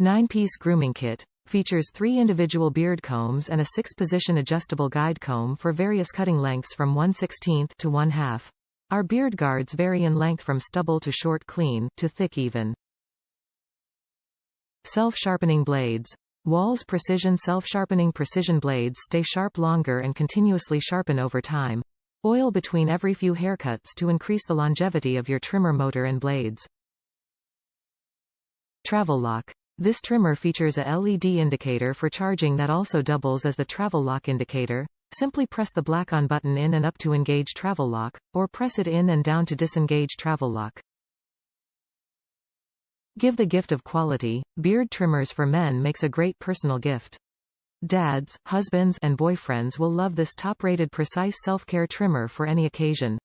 9-piece grooming kit. Features 3 individual beard combs and a 6-position adjustable guide comb for various cutting lengths from 1/16 to 1/2. Our beard guards vary in length from stubble to short clean, to thick even. Self-Sharpening Blades. Wahl's precision self-sharpening precision blades stay sharp longer and continuously sharpen over time. Oil between every few haircuts to increase the longevity of your trimmer motor and blades. Travel lock. This trimmer features a LED indicator for charging that also doubles as the travel lock indicator. Simply press the black on button in and up to engage travel lock, or press it in and down to disengage travel lock. Give the gift of quality. Beard trimmers for men makes a great personal gift. Dads, husbands, and boyfriends will love this top-rated precise self-care trimmer for any occasion.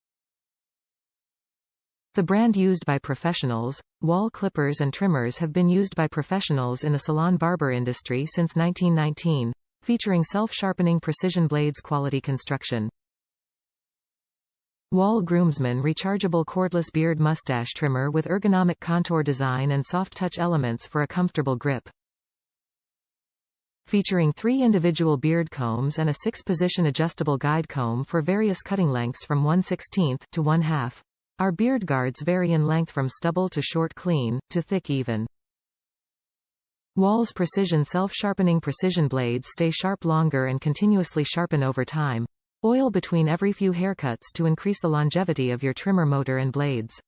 The brand used by professionals. Wahl clippers and trimmers have been used by professionals in the salon barber industry since 1919, featuring self-sharpening precision blades quality construction. Wahl Groomsman Rechargeable Cordless Beard Mustache Trimmer with ergonomic contour design and soft touch elements for a comfortable grip. Featuring 3 individual beard combs and a 6-position adjustable guide comb for various cutting lengths from 1/16 to 1/2. Our beard guards vary in length from stubble to short clean, to thick even. Wahl's precision self-sharpening precision blades stay sharp longer and continuously sharpen over time. Oil between every few haircuts to increase the longevity of your trimmer motor and blades.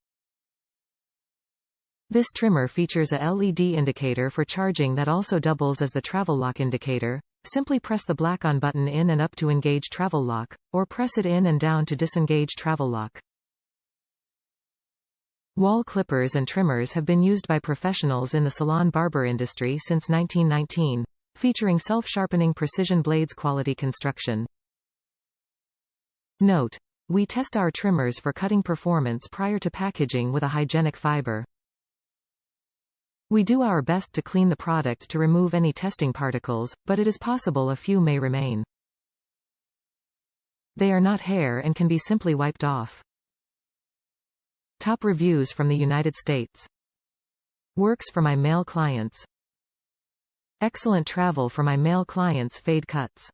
This trimmer features a LED indicator for charging that also doubles as the travel lock indicator. Simply press the black on button in and up to engage travel lock, or press it in and down to disengage travel lock. Wahl clippers and trimmers have been used by professionals in the salon barber industry since 1919, featuring self-sharpening precision blades quality construction. Note: we test our trimmers for cutting performance prior to packaging with a hygienic fiber. We do our best to clean the product to remove any testing particles, but it is possible a few may remain. They are not hair and can be simply wiped off. Top reviews from the United States. Works for my male clients. Excellent travel for my male clients' fade cuts.